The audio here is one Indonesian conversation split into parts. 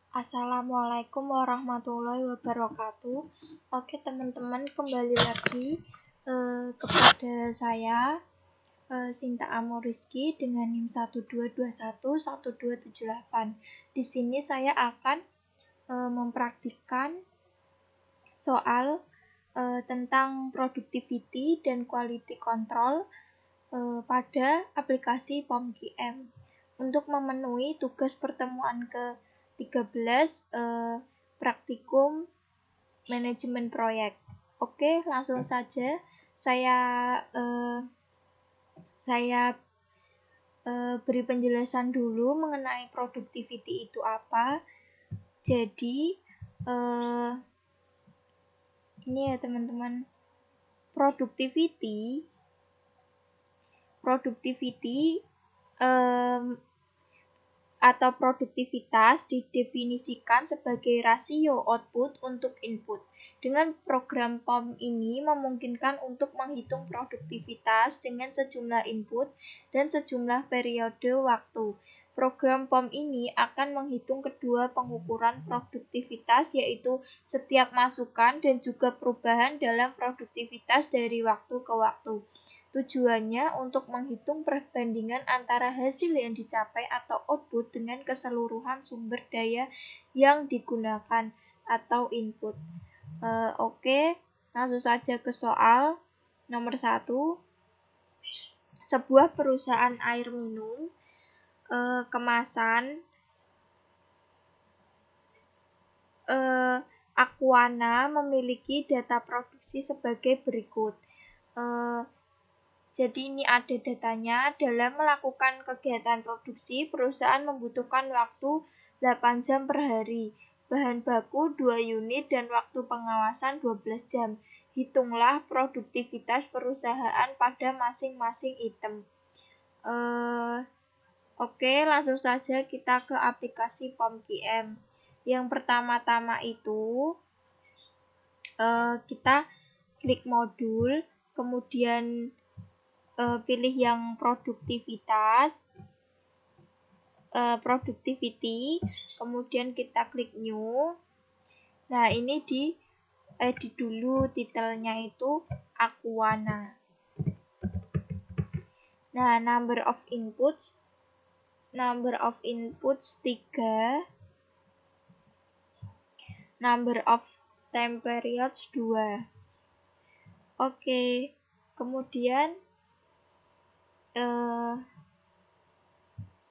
Assalamualaikum warahmatullahi wabarakatuh. Oke teman-teman, kembali lagi kepada saya Sinta Amoriski dengan NIM 122112778. Di sini saya akan mempraktikkan soal tentang productivity dan quality control pada aplikasi POMQM. Untuk memenuhi tugas pertemuan ke-13 praktikum manajemen proyek. Oke, langsung saja saya beri penjelasan dulu mengenai productivity itu apa. Jadi ini ya teman-teman, productivity atau produktivitas didefinisikan sebagai rasio output untuk input. Dengan program POM ini memungkinkan untuk menghitung produktivitas dengan sejumlah input dan sejumlah periode waktu. Program POM ini akan menghitung kedua pengukuran produktivitas, yaitu setiap masukan dan juga perubahan dalam produktivitas dari waktu ke waktu. Tujuannya untuk menghitung perbandingan antara hasil yang dicapai atau output dengan keseluruhan sumber daya yang digunakan atau input. Oke, langsung saja ke soal nomor 1. Sebuah perusahaan air minum kemasan Aquana memiliki data produksi sebagai berikut. Jadi ini ada datanya. Dalam melakukan kegiatan produksi, perusahaan membutuhkan waktu 8 jam per hari, bahan baku 2 unit, dan waktu pengawasan 12 jam. Hitunglah produktivitas perusahaan pada masing-masing item. Oke, langsung saja kita ke aplikasi POMQM. Yang pertama-tama itu kita klik modul, kemudian pilih yang productivity, kemudian kita klik new. Nah, ini di edit dulu, titelnya itu Aquana. Nah, number of inputs 3, number of time periods 2. Oke, kemudian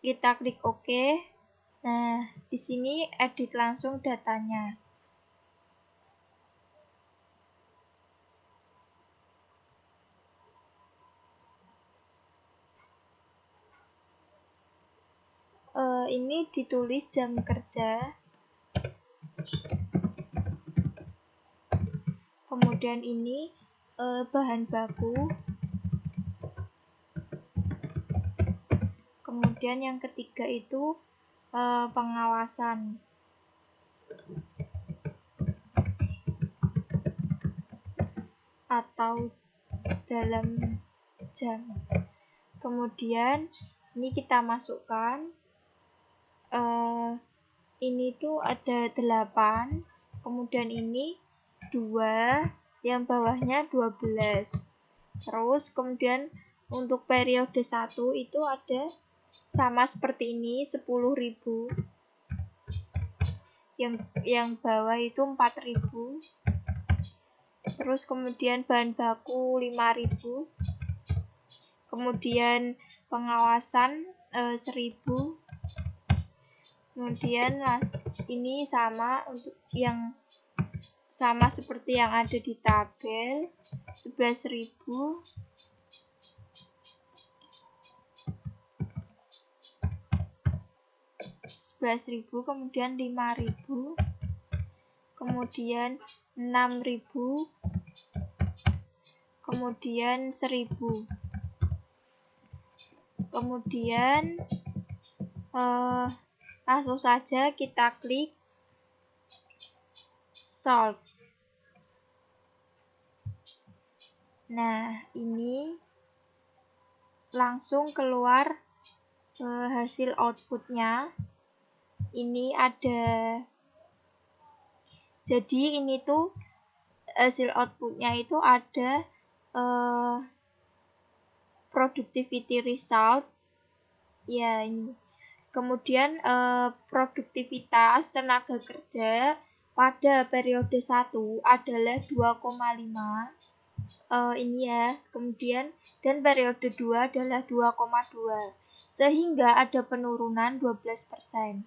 kita klik OK. Nah, di sini edit langsung datanya. Ini ditulis jam kerja. Kemudian ini bahan baku. Kemudian yang ketiga itu pengawasan. Atau dalam jam. Kemudian ini kita masukkan. Ini tuh ada 8. Kemudian ini 2. Yang bawahnya 12. Terus kemudian untuk periode 1 itu ada sama seperti ini 10.000. Yang bawah itu 4.000. Terus kemudian bahan baku 5.000. Kemudian pengawasan 1.000. Kemudian ini sama untuk yang sama seperti yang ada di tabel 11.000. Kemudian 5.000. Kemudian 6.000. Kemudian 1.000. Kemudian langsung saja kita klik solve. Nah, ini langsung keluar hasil outputnya. ini ada, jadi ini tuh hasil outputnya itu ada productivity result ya ini. Kemudian produktivitas tenaga kerja pada periode 1 adalah 2,5 ini ya. Kemudian dan periode 2 adalah 2,2 sehingga ada penurunan 12%.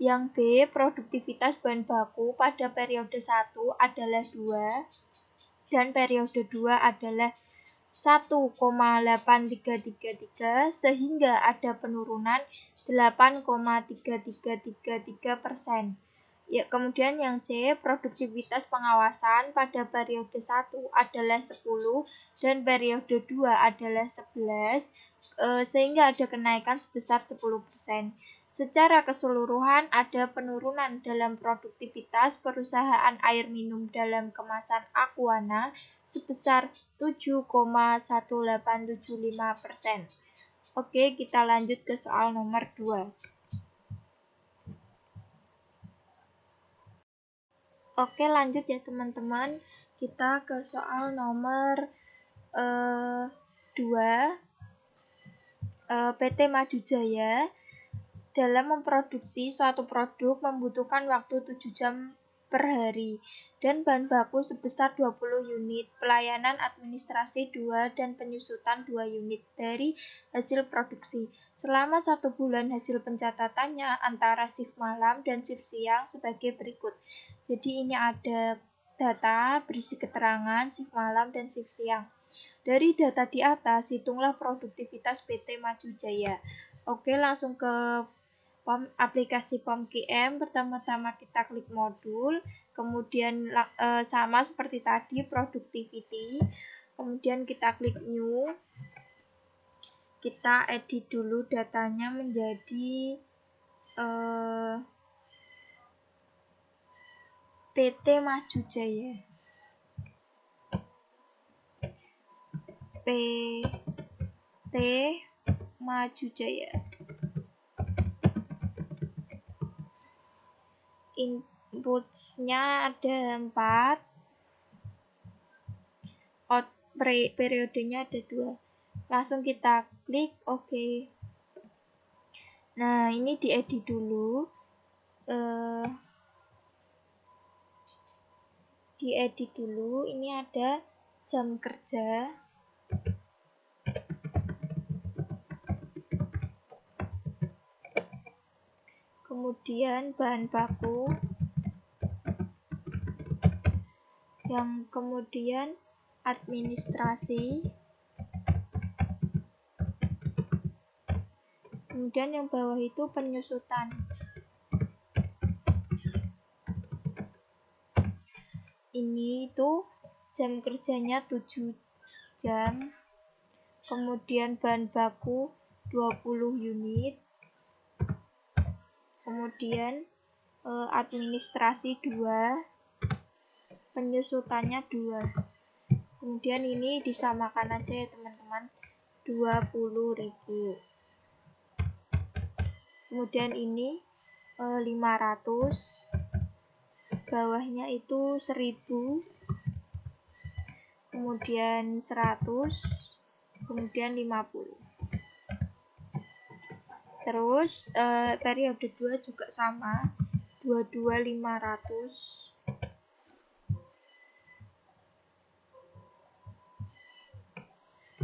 Yang B, produktivitas bahan baku pada periode 1 adalah 2 dan periode 2 adalah 1,8333 sehingga ada penurunan 8,3333%. Ya, kemudian yang C, produktivitas pengawasan pada periode 1 adalah 10 dan periode 2 adalah 11 sehingga ada kenaikan sebesar 10%. Secara keseluruhan ada penurunan dalam produktivitas perusahaan air minum dalam kemasan Aquana sebesar 7,1875%. Oke, kita lanjut ke soal nomor 2. Oke, lanjut ya teman-teman. Kita ke soal nomor 2. PT Maju Jaya dalam memproduksi suatu produk membutuhkan waktu 7 jam per hari dan bahan baku sebesar 20 unit, pelayanan administrasi 2 dan penyusutan 2 unit dari hasil produksi. Selama 1 bulan hasil pencatatannya antara shift malam dan shift siang sebagai berikut. Jadi ini ada data berisi keterangan shift malam dan shift siang. Dari data di atas, hitunglah produktivitas PT Maju Jaya. Oke, langsung ke aplikasi POM-QM. Pertama-tama kita klik modul, kemudian sama seperti tadi productivity, kemudian kita klik new, kita edit dulu datanya menjadi PT Maju Jaya. PT Maju Jaya. Inputsnya ada 4, periodenya ada 2. Langsung kita klik OK. Nah, ini diedit dulu. Diedit dulu. Ini ada jam kerja. Kemudian bahan baku. Yang kemudian administrasi. Kemudian yang bawah itu penyusutan. Ini itu jam kerjanya 7 jam. Kemudian bahan baku 20 unit. Kemudian administrasi 2. Penyusutannya 2. Kemudian ini disamakan aja ya teman-teman, 20.000. Kemudian ini 500, bawahnya itu 1000, kemudian 100, kemudian 50. Terus periode 2 juga sama, 22.500,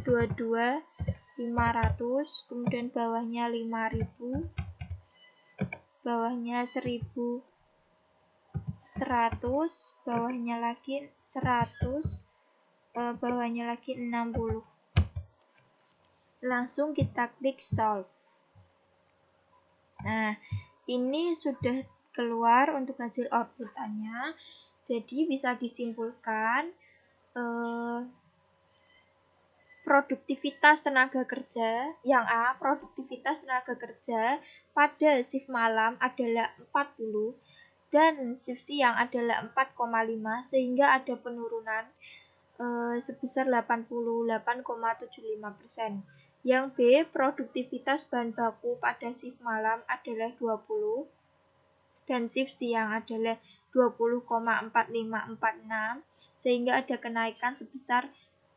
22.500, kemudian bawahnya 5.000, bawahnya 1.100, bawahnya lagi 100, bawahnya lagi 60. Langsung kita klik solve. Nah, ini sudah keluar untuk hasil outputannya. Jadi bisa disimpulkan produktivitas tenaga kerja yang A, produktivitas tenaga kerja pada shift malam adalah 40 dan shift siang adalah 4,5 sehingga ada penurunan sebesar 88,75%. Yang B, produktivitas bahan baku pada shift malam adalah 20 dan shift siang adalah 20,4546 sehingga ada kenaikan sebesar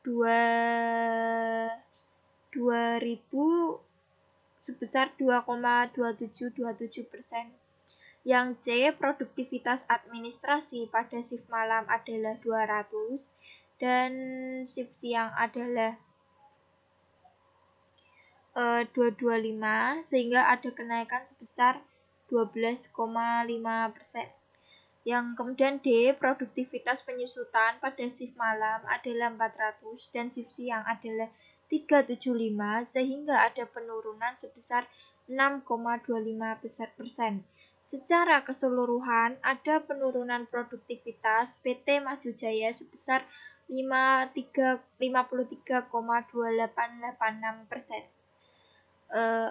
2,2727%. Yang C, produktivitas administrasi pada shift malam adalah 200 dan shift siang adalah 225 sehingga ada kenaikan sebesar 12,5%. Yang kemudian D, produktivitas penyusutan pada shift malam adalah 400 dan shift siang adalah 375 sehingga ada penurunan sebesar 6,25%. Secara keseluruhan ada penurunan produktivitas PT Maju Jaya sebesar 53,2886%.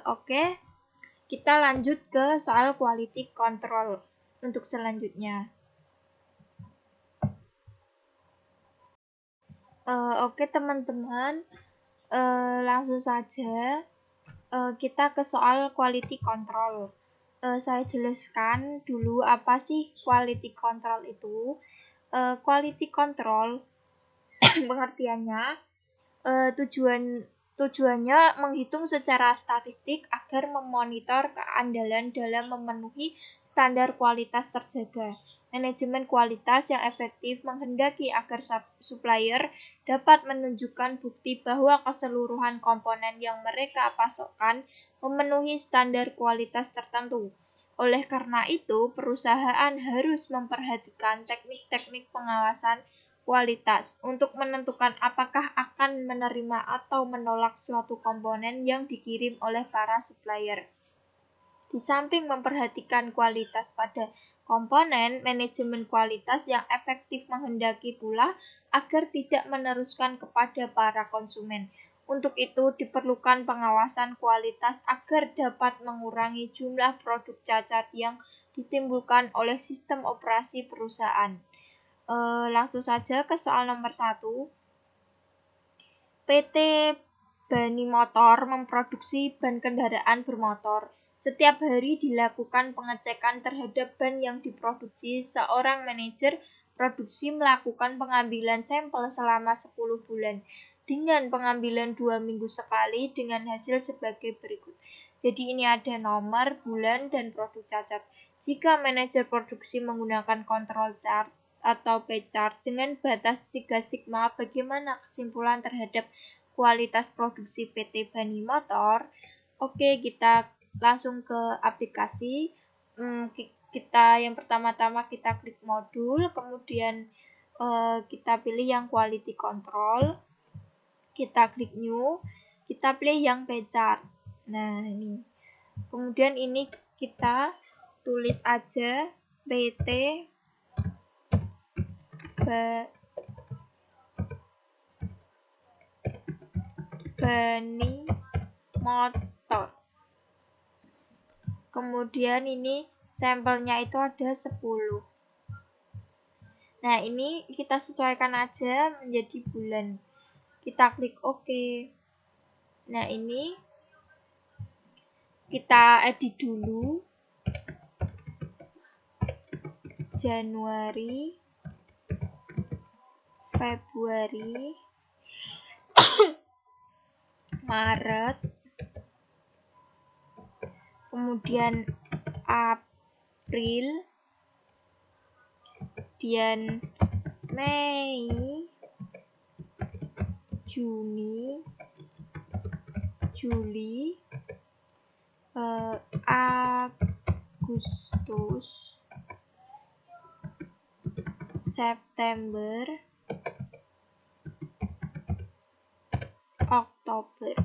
Oke, kita lanjut ke soal quality control untuk selanjutnya. Oke teman-teman, langsung saja kita ke soal quality control. Saya jelaskan dulu apa sih quality control itu. Quality control pengertiannya tujuannya menghitung secara statistik agar memonitor keandalan dalam memenuhi standar kualitas terjaga. Manajemen kualitas yang efektif menghendaki agar supplier dapat menunjukkan bukti bahwa keseluruhan komponen yang mereka pasokkan memenuhi standar kualitas tertentu. Oleh karena itu, perusahaan harus memperhatikan teknik-teknik pengawasan kualitas untuk menentukan apakah akan menerima atau menolak suatu komponen yang dikirim oleh para supplier. Di samping memperhatikan kualitas pada komponen, manajemen kualitas yang efektif menghendaki pula agar tidak meneruskan kepada para konsumen. Untuk itu diperlukan pengawasan kualitas agar dapat mengurangi jumlah produk cacat yang ditimbulkan oleh sistem operasi perusahaan. Langsung saja ke soal nomor 1. PT Bani Motor memproduksi ban kendaraan bermotor. Setiap hari dilakukan pengecekan terhadap ban yang diproduksi. Seorang manajer produksi melakukan pengambilan sampel selama 10 bulan dengan pengambilan 2 minggu sekali dengan hasil sebagai berikut. Jadi ini ada nomor, bulan, dan produk cacat. Jika manajer produksi menggunakan control chart atau P-chart dengan batas 3 sigma, bagaimana kesimpulan terhadap kualitas produksi PT Bani Motor? Oke, kita langsung ke aplikasi. Kita yang pertama-tama kita klik modul, kemudian kita pilih yang quality control, kita klik new, kita pilih yang P-chart. Nah, ini. Kemudian ini kita tulis aja PT Bani Motor. Kemudian ini sampelnya itu ada 10. Nah, ini kita sesuaikan aja menjadi bulan. Kita klik OK. Nah, ini kita edit dulu. Januari, Februari, Maret, kemudian April, kemudian Mei, Juni, Juli, Agustus, September, Oktober.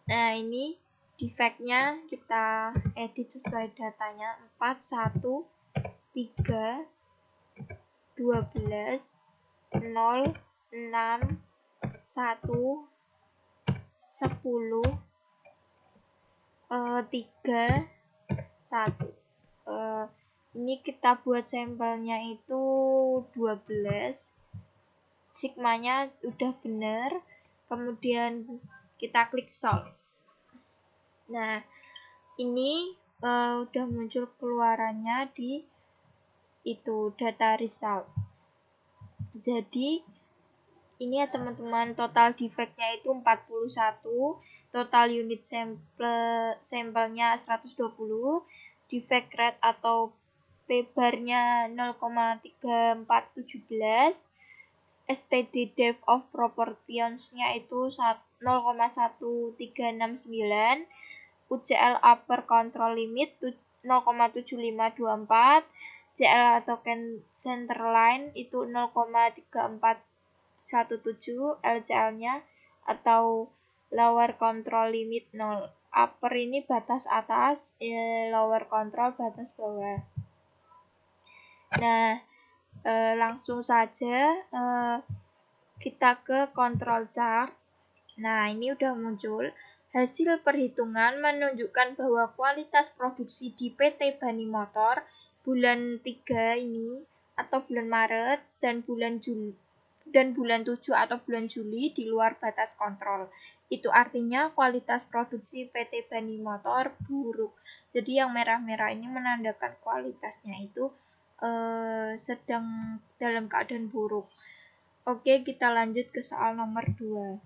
Nah, ini defect-nya kita edit sesuai datanya 4, 1, 3, 12, 0, 6, 1, 10, 3, 1. Ini kita buat sampelnya itu 12. Sigmanya udah benar. Kemudian kita klik solve. Nah, ini udah muncul keluarannya di itu data result. Jadi ini ya teman-teman, total defect-nya itu 41, total unit sampelnya 120, defect rate atau p-bar-nya 0,3417, STD depth of proportions-nya itu 0,1369, UCL upper control limit 0,7524, CL atau center line itu 0,3417, LCL-nya atau lower control limit 0. Upper ini batas atas, lower control batas bawah. Nah, langsung saja kita ke control chart. Nah, ini udah muncul. Hasil perhitungan menunjukkan bahwa kualitas produksi di PT Bani Motor bulan 3 ini atau bulan Maret dan bulan 7 atau bulan Juli di luar batas kontrol. Itu artinya kualitas produksi PT Bani Motor buruk. Jadi yang merah-merah ini menandakan kualitasnya itu sedang dalam keadaan buruk. Oke, kita lanjut ke soal nomor 2.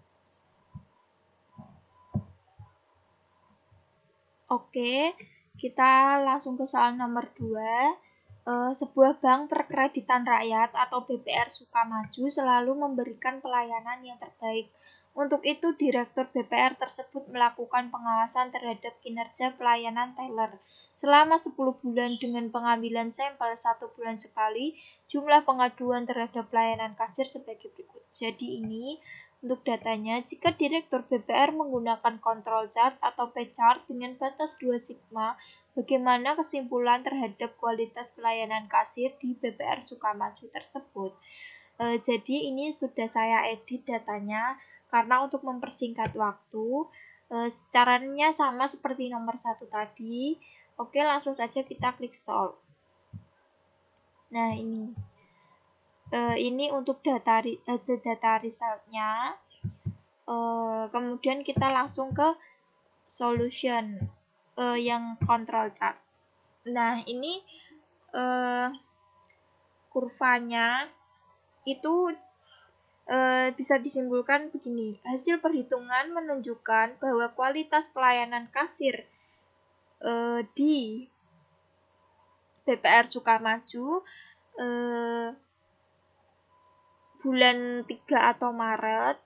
Oke, kita langsung ke soal nomor 2. Sebuah bank perkreditan rakyat atau BPR Sukamaju selalu memberikan pelayanan yang terbaik. Untuk itu, Direktur BPR tersebut melakukan pengawasan terhadap kinerja pelayanan teller selama 10 bulan dengan pengambilan sampel 1 bulan sekali. Jumlah pengaduan terhadap pelayanan kasir sebagai berikut. Jadi ini untuk datanya, jika Direktur BPR menggunakan control chart atau P-chart dengan batas 2 sigma, bagaimana kesimpulan terhadap kualitas pelayanan kasir di BPR Sukamaju tersebut? Jadi ini sudah saya edit datanya, karena untuk mempersingkat waktu, caranya sama seperti nomor 1 tadi. Oke, langsung saja kita klik solve. Nah, ini untuk hasil data resultnya. Kemudian kita langsung ke solution yang control chart. Nah, ini kurvanya itu bisa disimpulkan begini. Hasil perhitungan menunjukkan bahwa kualitas pelayanan kasir di BPR Sukamaju bulan 3 atau Maret,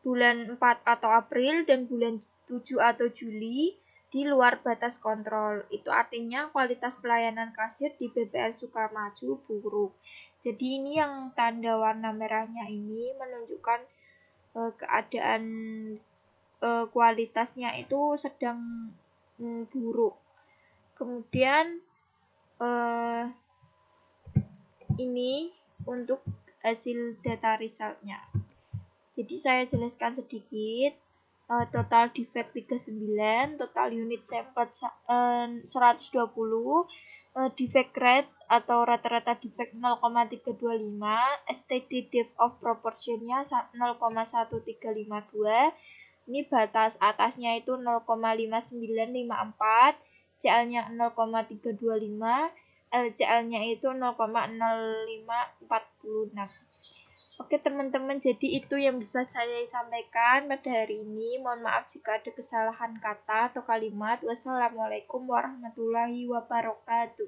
bulan 4 atau April, dan bulan 7 atau Juli di luar batas kontrol. Itu artinya kualitas pelayanan kasir di BPR Sukamaju buruk. Jadi ini yang tanda warna merahnya ini menunjukkan keadaan kualitasnya itu sedang buruk. Kemudian ini untuk hasil data resultnya. Jadi saya jelaskan sedikit. Total defect 39, total unit sampel 120, defect rate atau rata-rata defect 0,325, STD depth of proportion-nya 0,1352. Ini batas atasnya itu 0,5954, CL-nya 0,325, LCL-nya itu 0,0546. Oke teman-teman, jadi itu yang bisa saya sampaikan pada hari ini. Mohon maaf jika ada kesalahan kata atau kalimat. Wassalamualaikum warahmatullahi wabarakatuh.